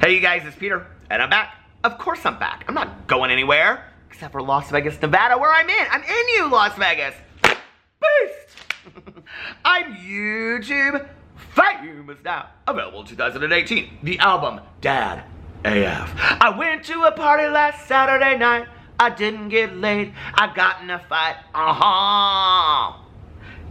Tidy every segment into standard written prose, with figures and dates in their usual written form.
Hey you guys, it's Peter, and I'm back. Of course I'm back. I'm not going anywhere, except for Las Vegas, Nevada, where I'm in. I'm in you, Las Vegas. Beast! I'm YouTube famous now. Available 2018. The album, Dad AF. I went to a party last Saturday night. I didn't get laid. I got in a fight.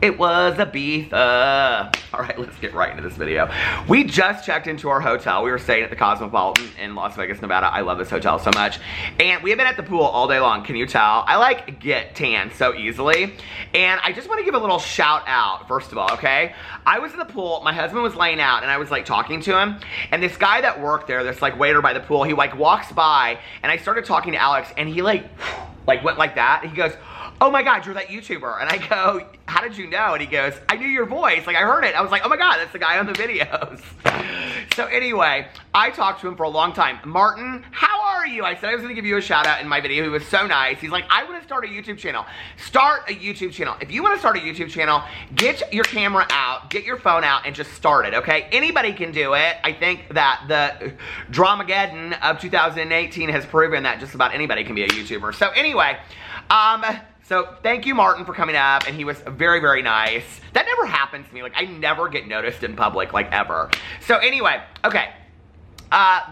It was Ibiza. All right, let's get right into this video. We just checked into our hotel. We were staying at the Cosmopolitan in Las Vegas, Nevada. I love this hotel so much. And we have been at the pool all day long. Can you tell? I get tan so easily. And I just want to give a little shout out, first of all, okay? I was in the pool. My husband was laying out and I was talking to him. And this guy that worked there, this waiter by the pool, he walks by and I started talking to Alex and he went like that. And he goes, "Oh my God, you're that YouTuber." And I go, "How did you know?" And he goes, "I knew your voice. I heard it." I was like, "Oh my God, that's the guy on the videos." So anyway, I talked to him for a long time. "Martin, how are you?" I said I was going to give you a shout out in my video. He was so nice. He's like, "I want to start a YouTube channel." Start a YouTube channel. If you want to start a YouTube channel, get your camera out, get your phone out, and just start it, okay? Anybody can do it. I think that the Dramageddon of 2018 has proven that just about anybody can be a YouTuber. So anyway, so thank you, Martin, for coming up, and he was very, very nice. That never happens to me. I never get noticed in public, ever. So anyway, okay.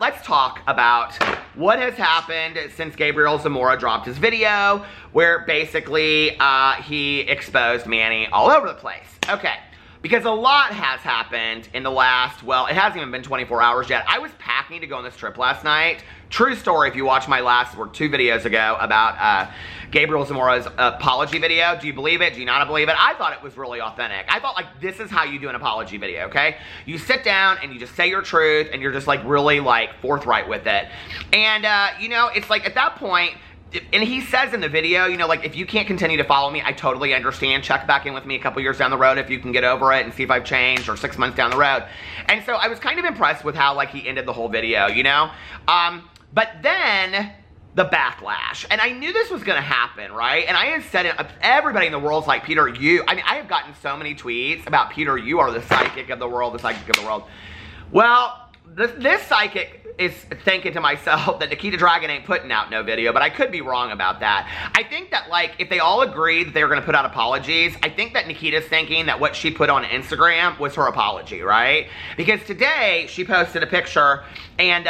Let's talk about what has happened since Gabriel Zamora dropped his video, where basically he exposed Manny all over the place. Okay. Because a lot has happened in the last, well, it hasn't even been 24 hours yet. I was packing to go on this trip last night. True story, if you watch my last, or 2 videos ago, about Gabriel Zamora'S apology video. Do you believe it? Do you not believe it? I thought it was really authentic. I thought, this is how you do an apology video, okay? You sit down and you just say your truth, and you're just, really, forthright with it. And, it's at that point, and he says in the video, if you can't continue to follow me, I totally understand. Check back in with me a couple years down the road if you can get over it and see if I've changed, or 6 months down the road. And so I was kind of impressed with how, he ended the whole video, But then, the backlash. And I knew this was going to happen, right? And I had said it, everybody in the world's like, "Peter, I have gotten so many tweets about, "Peter, you are the psychic of the world, the psychic of the world." Well, this psychic is thinking to myself that Nikita Dragon ain't putting out no video, but I could be wrong about that. I think that, if they all agreed that they were going to put out apologies, I think that Nikita's thinking that what she put on Instagram was her apology, right? Because today, she posted a picture, and,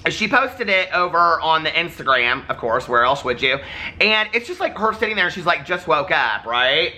she posted it over on the Instagram, of course, where else would you? And it's just her sitting there, and she's like, "Just woke up," right?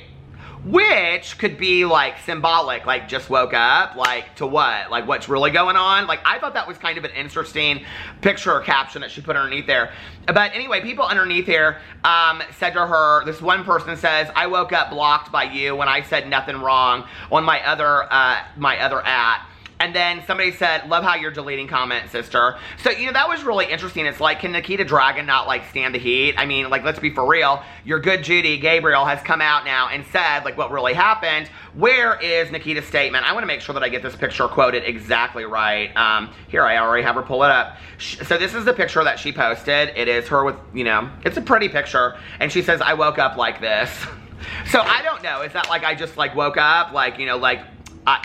Which could be symbolic, just woke up, to what? What's really going on? I thought that was kind of an interesting picture or caption that she put underneath there. But anyway, people underneath here said to her, this one person says, "I woke up blocked by you when I said nothing wrong on my other at." And then somebody said, "Love how you're deleting comments, sister." So, that was really interesting. It's can Nikita Dragon not, stand the heat? I mean, let's be for real. Your good Judy, Gabriel, has come out now and said, what really happened. Where is Nikita's statement? I want to make sure that I get this picture quoted exactly right. Here, I already have her pull it up. So this is the picture that she posted. It is her with, it's a pretty picture. And she says, "I woke up like this." So I don't know. Is that I just, woke up,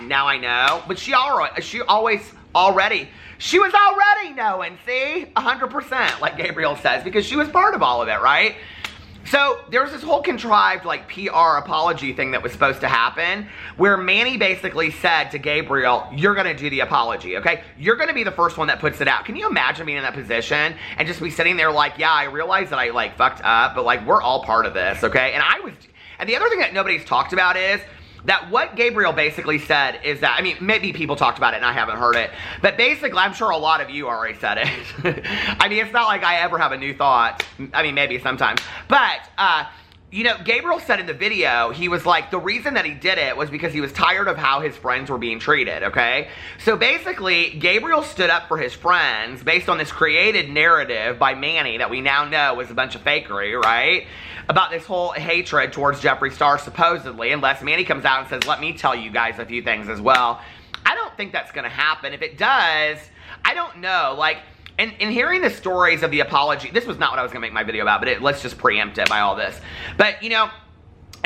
now I know, but she was already knowing, see? 100%, like Gabriel says, because she was part of all of it, right? So, there's this whole contrived, PR apology thing that was supposed to happen, where Manny basically said to Gabriel, "You're gonna do the apology, okay? You're gonna be the first one that puts it out." Can you imagine being in that position and just be sitting there "Yeah, I realize that I, fucked up, but, we're all part of this, okay?" And the other thing that nobody's talked about is that what Gabriel basically said is that, maybe people talked about it and I haven't heard it, but basically, I'm sure a lot of you already said it. It's not like I ever have a new thought. Maybe sometimes. But, Gabriel said in the video, he was the reason that he did it was because he was tired of how his friends were being treated, okay? So basically, Gabriel stood up for his friends based on this created narrative by Manny that we now know was a bunch of fakery, right? About this whole hatred towards Jeffree Starrr, supposedly, unless Manny comes out and says, "Let me tell you guys a few things as well." I don't think that's going to happen. If it does, I don't know. And hearing the stories of the apology, this was not what I was going to make my video about, but let's just preempt it by all this. But,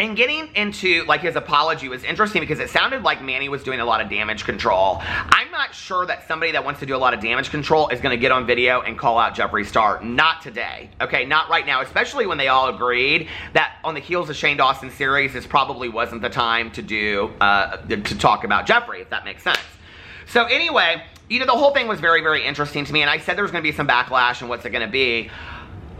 And getting into, like, his apology was interesting because it sounded like Manny was doing a lot of damage control. I'm not sure that somebody that wants to do a lot of damage control is going to get on video and call out Jeffree Starrr. Not today, okay? Not right now, especially when they all agreed that on the heels of Shane Dawson's series, this probably wasn't the time to do, to talk about Jeffree, if that makes sense. So anyway, you know, the whole thing was very, very interesting to me, and I said there was going to be some backlash, and what's it going to be?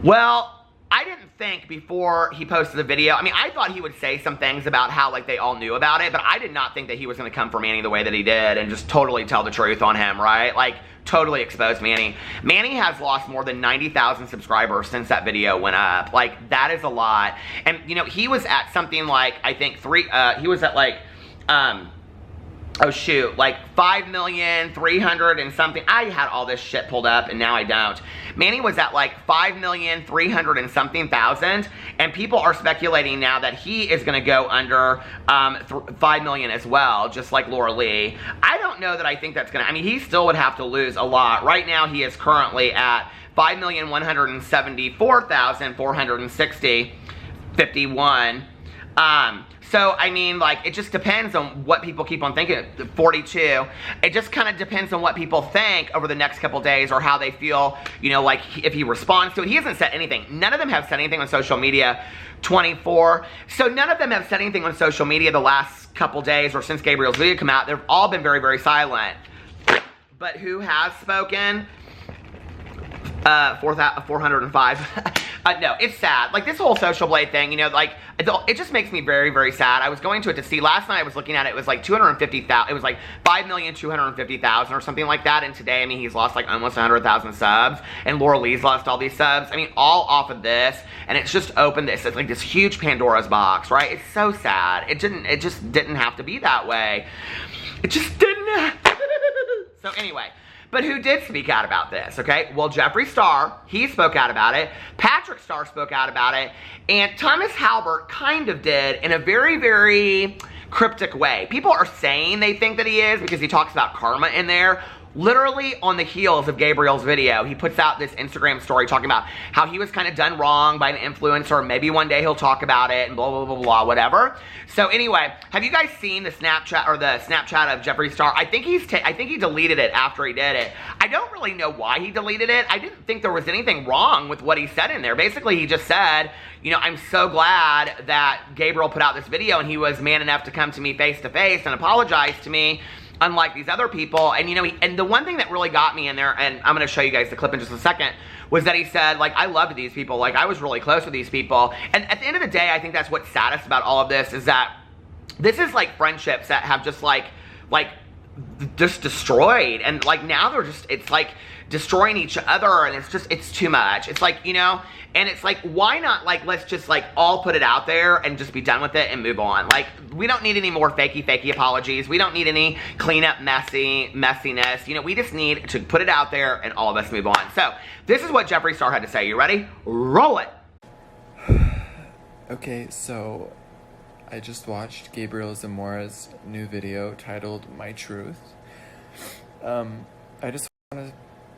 Well, I didn't think before he posted the video, I mean, I thought he would say some things about how, like, they all knew about it, but I did not think that he was going to come for Manny the way that he did and just totally tell the truth on him, right? Like, totally expose Manny. Manny has lost more than 90,000 subscribers since that video went up. Like, that is a lot. And, you know, he was at something like, I think, he was at, like, oh shoot, like 5,300,000 and something. I had all this shit pulled up and now I don't. Manny was at like 5,300,000 and something, and people are speculating now that he is going to go under 5 million as well, just like Laura Lee. I don't know that I think that's going to, I mean, he still would have to lose a lot. Right now he is currently at 5,174,460, 51. So, I mean, like, it just depends on what people keep on thinking. 42. It just kind of depends on what people think over the next couple days or how they feel, you know, like, if he responds to it. He hasn't said anything. None of them have said anything on social media. 24. So, none of them have said anything on social media the last couple days or since Gabriel's video came out. They've all been very, very silent. But who has spoken? 405. No, it's sad. Like, this whole Social Blade thing, you know, like, it just makes me very, very sad. I was going to it to see, last night I was looking at it, it was like 250,000, it was like 5,250,000 or something like that, and today, I mean, he's lost like almost 100,000 subs, and Laura Lee's lost all these subs, I mean, all off of this, and it's just opened this, it's like this huge Pandora's box, right? It's so sad. It just didn't have to be that way. It just didn't. So anyway, but who did speak out about this, okay? Well, Jeffree Starrr, he spoke out about it. Patrick Starrr spoke out about it. And Thomas Halbert kind of did in a very, very cryptic way. People are saying they think that he is because he talks about karma in there. Literally on the heels of Gabriel's video, he puts out this Instagram story talking about how he was kind of done wrong by an influencer. Maybe one day he'll talk about it and blah, blah, blah, blah, whatever. So anyway, have you guys seen the Snapchat of Jeffree Starrr? I think he deleted it after he did it. I don't really know why he deleted it. I didn't think there was anything wrong with what he said in there. Basically, he just said, you know, I'm so glad that Gabriel put out this video and he was man enough to come to me face to face and apologize to me, unlike these other people. And, you know, and the one thing that really got me in there, and I'm going to show you guys the clip in just a second, was that he said, like, I loved these people. Like, I was really close with these people. And at the end of the day, I think that's what's saddest about all of this, is that this is, like, friendships that have just, just destroyed. And, like, now they're just, it's, like, destroying each other, and it's too much. It's, like, you know, and it's like, why not, like, let's just, like, all put it out there and just be done with it and move on. Like, we don't need any more fakey apologies. We don't need any cleanup messiness. You know, we just need to put it out there and all of us move on. So, this is what Jeffree Starrr had to say. You ready? Roll it! Okay, so I just watched Gabriel Zamora'S new video titled My Truth. I just want to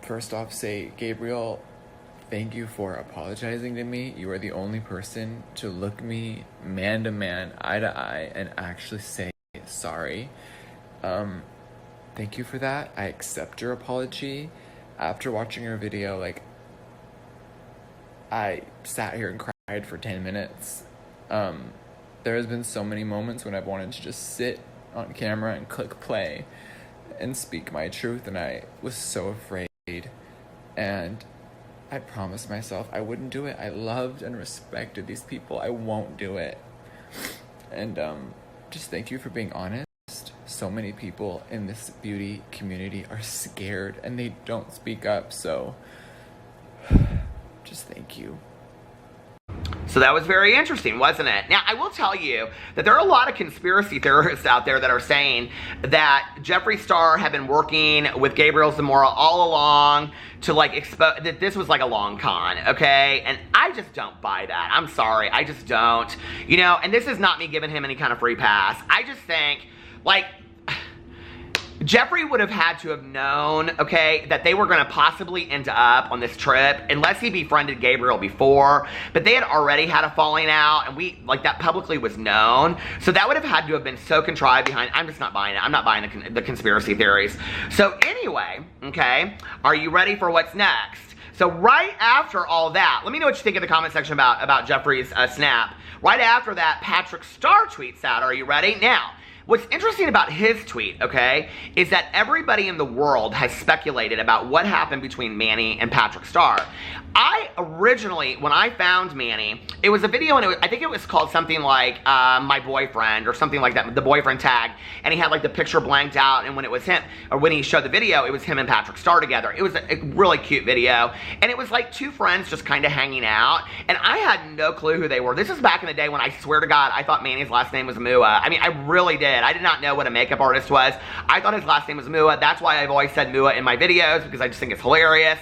first off say, Gabriel, thank you for apologizing to me. You are the only person to look me man to man, eye to eye, and actually say sorry. Thank you for that. I accept your apology. After watching your video, like, I sat here and cried for 10 minutes. There has been so many moments when I've wanted to just sit on camera and click play and speak my truth, and I was so afraid. And I promised myself I wouldn't do it. I loved and respected these people. I won't do it. And just thank you for being honest. So many people in this beauty community are scared and they don't speak up, so just thank you. So that was very interesting, wasn't it? Now, I will tell you that there are a lot of conspiracy theorists out there that are saying that Jeffree Starrr had been working with Gabriel Zamora all along to, like, expose that this was like a long con, okay? And I just don't buy that. I'm sorry, I just don't. You know, and this is not me giving him any kind of free pass. I just think, like, Jeffree would have had to have known, okay, that they were going to possibly end up on this trip unless he befriended Gabriel before. But they had already had a falling out, and that publicly was known. So that would have had to have been so contrived behind. I'm just not buying it. I'm not buying the conspiracy theories. So anyway, okay, are you ready for what's next? So right after all that, let me know what you think in the comment section about Jeffree's snap. Right after that, Patrick Starrr tweets out, are you ready? Now, what's interesting about his tweet, okay, is that everybody in the world has speculated about what happened between Manny and Patrick Starrr. I originally, when I found Manny, it was a video, and I think it was called something like My Boyfriend or something like that, the boyfriend tag, and he had like the picture blanked out, and when it was him, or when he showed the video, it was him and Patrick Starrr together. It was a really cute video, and it was like two friends just kind of hanging out, and I had no clue who they were. This is back in the day when I swear to God, I thought Manny's last name was Mua. I mean, I really did. I did not know what a makeup artist was. I thought his last name was Mua. That's why I've always said Mua in my videos, because I just think it's hilarious.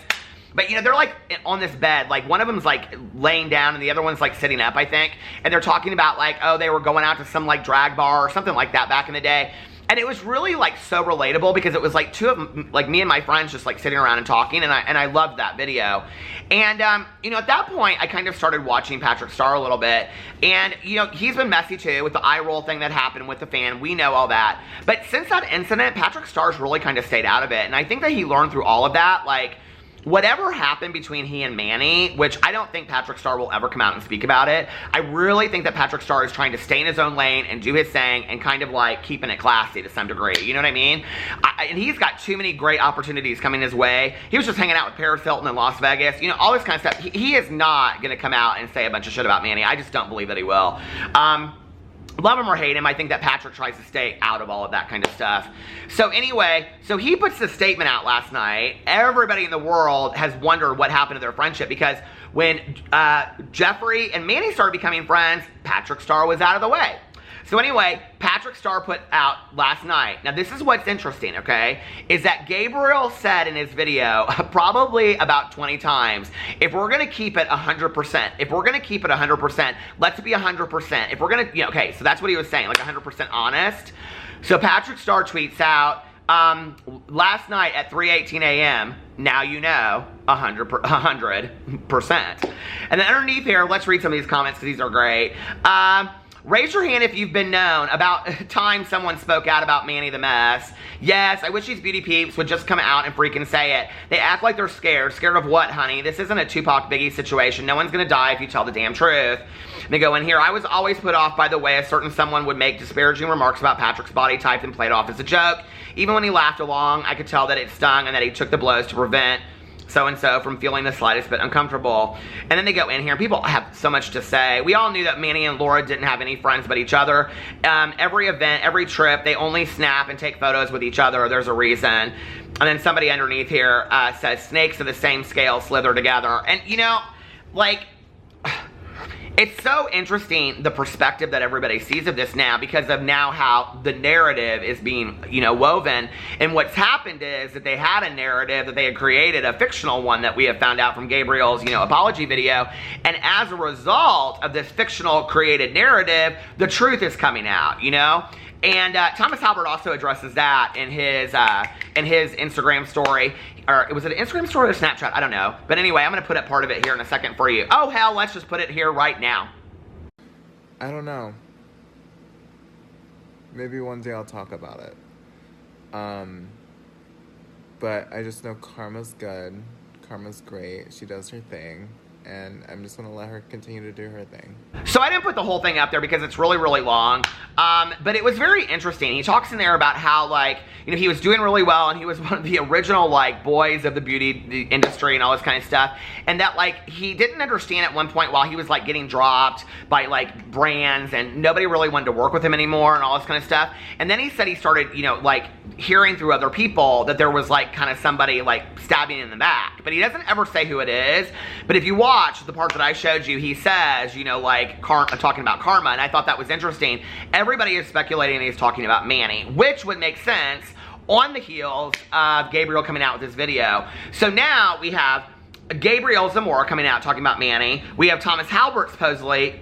But, you know, they're like on this bed, like one of them's like laying down and the other one's like sitting up, I think. And they're talking about like, oh, they were going out to some like drag bar or something like that back in the day. And it was really like so relatable because it was like two of them, like me and my friends just like sitting around and talking, and I loved that video. And, you know, at that point, I kind of started watching Patrick Starrr a little bit. And, you know, he's been messy too with the eye roll thing that happened with the fan. We know all that. But since that incident, Patrick Starr's really kind of stayed out of it. And I think that he learned through all of that, like, whatever happened between he and Manny, which I don't think Patrick Starrr will ever come out and speak about it, I really think that Patrick Starrr is trying to stay in his own lane and do his thing and kind of like keeping it classy to some degree. You know what I mean? And he's got too many great opportunities coming his way. He was just hanging out with Paris Hilton in Las Vegas. You know, all this kind of stuff. He is not going to come out and say a bunch of shit about Manny. I just don't believe that he will. Love him or hate him, I think that Patrick tries to stay out of all of that kind of stuff. So anyway, so he puts this statement out last night. Everybody in the world has wondered what happened to their friendship, because when Jeffree and Manny started becoming friends, Patrick Starrr was out of the way. So anyway, Patrick Starrr put out last night. Now this is what's interesting, okay, is that Gabriel said in his video probably about 20 times, if we're going to keep it 100%, if we're going to keep it 100%, let's be 100%. If we're going to, you know, okay, so that's what he was saying, like 100% honest. So Patrick Starrr tweets out, last night at 3:18 a.m., now you know, 100%. And then underneath here, let's read some of these comments because these are great. Raise your hand if you've been known about time someone spoke out about Manny the Mess. Yes, I wish these beauty peeps would just come out and freaking say it. They act like they're scared. Scared of what, honey? This isn't a Tupac Biggie situation. No one's gonna die if you tell the damn truth. And they go in here, I was always put off by the way a certain someone would make disparaging remarks about Patrick's body type and play it off as a joke. Even when he laughed along, I could tell that it stung and that he took the blows to prevent so-and-so from feeling the slightest bit uncomfortable. And then they go in here, and people have so much to say. We all knew that Manny and Laura didn't have any friends but each other. Every event, every trip, they only snap and take photos with each other. There's a reason. And then somebody underneath here says, snakes of the same scale slither together. And, you know, like, it's so interesting, the perspective that everybody sees of this now, because of now how the narrative is being, you know, woven. And what's happened is that they had a narrative that they had created, a fictional one that we have found out from Gabriel's, you know, apology video. And as a result of this fictional created narrative, the truth is coming out, you know? And Thomas Halbert also addresses that in his Instagram story. Or was it an Instagram story or Snapchat? I don't know. But anyway, I'm going to put up part of it here in a second for you. Oh, hell, let's just put it here right now. I don't know. Maybe one day I'll talk about it. But I just know Karma's good. Karma's great. She does her thing. And I'm just going to let her continue to do her thing. So I didn't put the whole thing up there because it's really, really long. But it was very interesting. He talks in there about how, like, you know, he was doing really well and he was one of the original, like, boys of the beauty industry and all this kind of stuff. And that, like, he didn't understand at one point while he was, like, getting dropped by, like, brands and nobody really wanted to work with him anymore and all this kind of stuff. And then he said he started, you know, like, hearing through other people that there was, like, kind of somebody, like, stabbing in the back. But he doesn't ever say who it is. But if you watch the part that I showed you, he says, you know, like, talking about Karma, and I thought that was interesting. Everybody is speculating he's talking about Manny, which would make sense on the heels of Gabriel coming out with this video. So now we have Gabriel Zamora coming out talking about Manny. We have Thomas Halbert supposedly,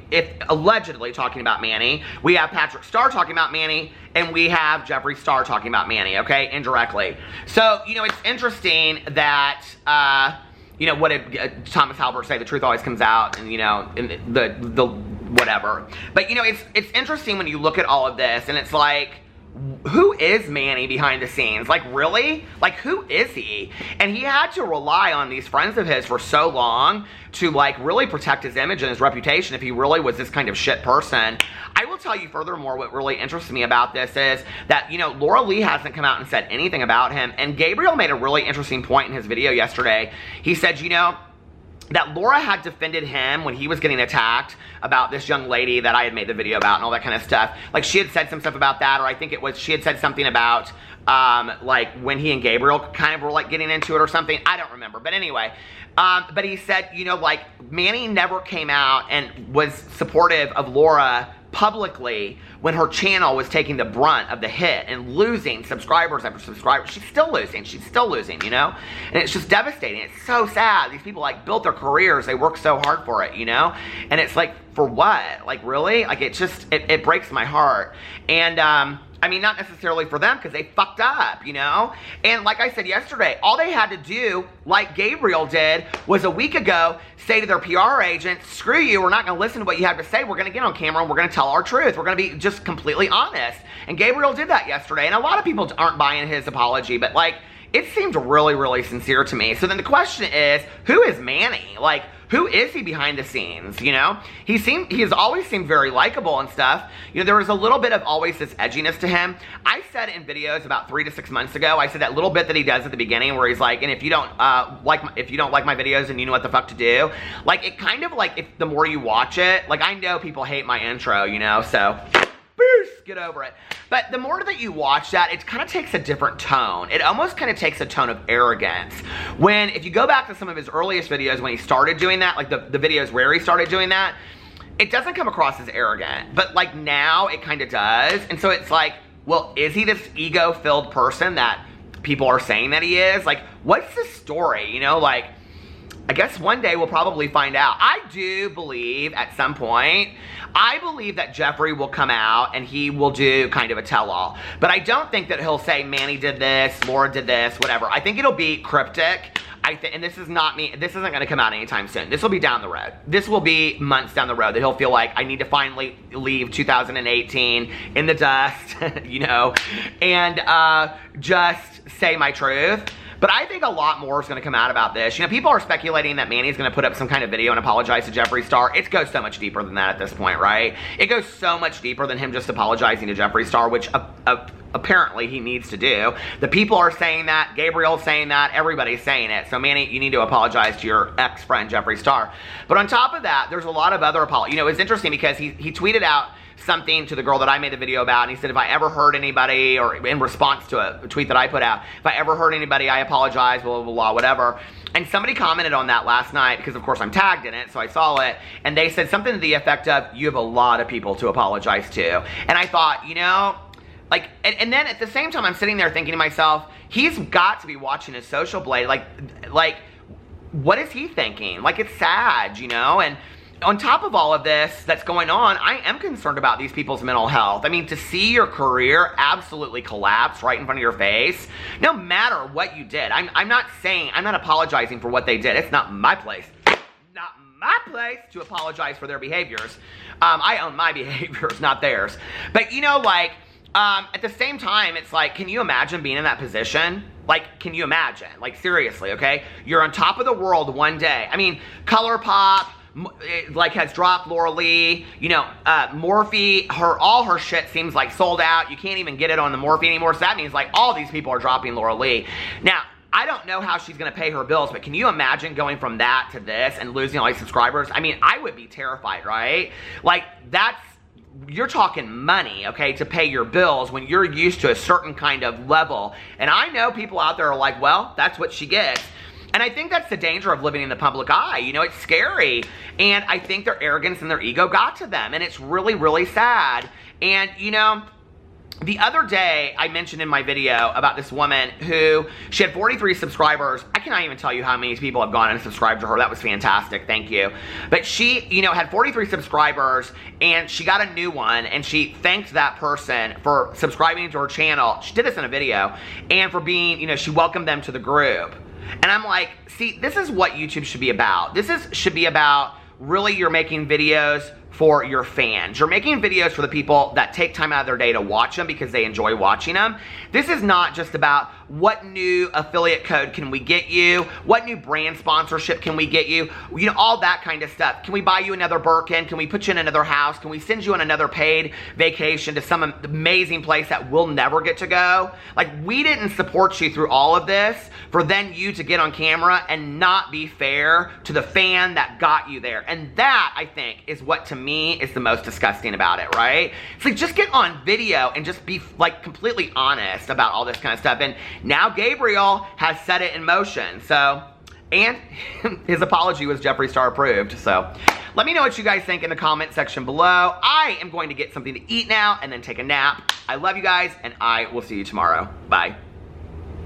allegedly talking about Manny. We have Patrick Starrr talking about Manny. And we have Jeffree Starrr talking about Manny, okay, indirectly. So, you know, it's interesting that, you know, what did Thomas Halbert say? The truth always comes out, and, you know, in the whatever. But, you know, it's interesting when you look at all of this, and it's like, who is Manny behind the scenes? Like, really? Like, who is he? And he had to rely on these friends of his for so long to, like, really protect his image and his reputation if he really was this kind of shit person. I will tell you furthermore, what really interests me about this is that, you know, Laura Lee hasn't come out and said anything about him. And Gabriel made a really interesting point in his video yesterday. He said, you know, that Laura had defended him when he was getting attacked about this young lady that I had made the video about and all that kind of stuff. Like, she had said some stuff about that, or I think it was, she had said something about, like, when he and Gabriel kind of were, like, getting into it or something. I don't remember. But anyway, but he said, you know, like, Manny never came out and was supportive of Laura publicly when her channel was taking the brunt of the hit and losing subscribers after subscribers. She's still losing, you know? And it's just devastating. It's so sad. These people, like, built their careers. They worked so hard for it, you know? And it's like, for what? Like, really? Like, it just, it breaks my heart. And, I mean, not necessarily for them, because they fucked up, you know? And like I said yesterday, all they had to do, like Gabriel did, was a week ago, say to their PR agent, screw you, we're not going to listen to what you have to say, we're going to get on camera and we're going to tell our truth. We're going to be just completely honest. And Gabriel did that yesterday, and a lot of people aren't buying his apology, but, like, it seemed really, really sincere to me. So then the question is, who is Manny? Like, who is he behind the scenes, you know? He has always seemed very likable and stuff. You know, there was a little bit of always this edginess to him. I said in videos about 3 to 6 months ago, I said that little bit that he does at the beginning where he's like, and if you don't like my videos, then you know what the fuck to do. Like, it kind of like, if the more you watch it, like, I know people hate my intro, you know, so get over it. But the more that you watch that, it kind of takes a different tone. It almost kind of takes a tone of arrogance. When, if you go back to some of his earliest videos when he started doing that, like the videos where he started doing that, it doesn't come across as arrogant. But, like, now it kind of does. And so it's like, well, is he this ego-filled person that people are saying that he is? Like, what's the story? You know, like, I guess one day we'll probably find out. I do believe at some point, I believe that Jeffree will come out and he will do kind of a tell-all. But I don't think that he'll say Manny did this, Laura did this, whatever. I think it'll be cryptic. And this is not me, this isn't going to come out anytime soon. This will be down the road. This will be months down the road that he'll feel like, I need to finally leave 2018 in the dust, you know, and just say my truth. But I think a lot more is going to come out about this. You know, people are speculating that Manny's going to put up some kind of video and apologize to Jeffree Starrr. It goes so much deeper than that at this point, right? It goes so much deeper than him just apologizing to Jeffree Starrr, which apparently he needs to do. The people are saying that. Gabriel's saying that. Everybody's saying it. So, Manny, you need to apologize to your ex-friend, Jeffree Starrr. But on top of that, there's a lot of other apologies. You know, it's interesting because he tweeted out something to the girl that I made the video about, and he said, if I ever hurt anybody, or in response to a tweet that I put out, if I ever hurt anybody, I apologize, blah, blah, blah, whatever. And somebody commented on that last night, because of course I'm tagged in it, so I saw it, and they said something to the effect of, you have a lot of people to apologize to. And I thought, you know, like, and then at the same time, I'm sitting there thinking to myself, he's got to be watching his social blade, like, what is he thinking? Like, it's sad, you know, and on top of all of this that's going on, I am concerned about these people's mental health. I mean, to see your career absolutely collapse right in front of your face, no matter what you did. I'm not apologizing for what they did. It's not my place. Not my place to apologize for their behaviors. I own my behaviors, not theirs. But, you know, like, at the same time, it's like, can you imagine being in that position? Like, can you imagine? Like, seriously, okay? You're on top of the world one day. I mean, ColourPop, like, has dropped Laura Lee, you know, Morphe, all her shit seems like sold out. You can't even get it on the Morphe anymore. So that means, like, all these people are dropping Laura Lee. Now, I don't know how she's going to pay her bills, but can you imagine going from that to this and losing all these subscribers? I mean, I would be terrified, right? Like, you're talking money, okay, to pay your bills when you're used to a certain kind of level. And I know people out there are like, well, that's what she gets. And I think that's the danger of living in the public eye. You know, it's scary. And I think their arrogance and their ego got to them. And it's really, really sad. And, you know, the other day, I mentioned in my video about this woman who, she had 43 subscribers. I cannot even tell you how many people have gone and subscribed to her. That was fantastic. Thank you. But she, you know, had 43 subscribers, and she got a new one, and she thanked that person for subscribing to her channel. She did this in a video, and for being, you know, she welcomed them to the group. And I'm like, see, this is what YouTube should be about. Should be about, really, you're making videos for your fans. You're making videos for the people that take time out of their day to watch them because they enjoy watching them. This is not just about what new affiliate code can we get you, what new brand sponsorship can we get you, you know, all that kind of stuff. Can we buy you another Birkin? Can we put you in another house? Can we send you on another paid vacation to some amazing place that we'll never get to go? Like, we didn't support you through all of this for then you to get on camera and not be fair to the fan that got you there. And that, I think, is what, to me, is the most disgusting about it, right? It's like, just get on video and just be, like, completely honest about all this kind of stuff. And now Gabriel has set it in motion. So, and his apology was Jeffree Starrr approved. So, let me know what you guys think in the comment section below. I am going to get something to eat now and then take a nap. I love you guys, and I will see you tomorrow. Bye.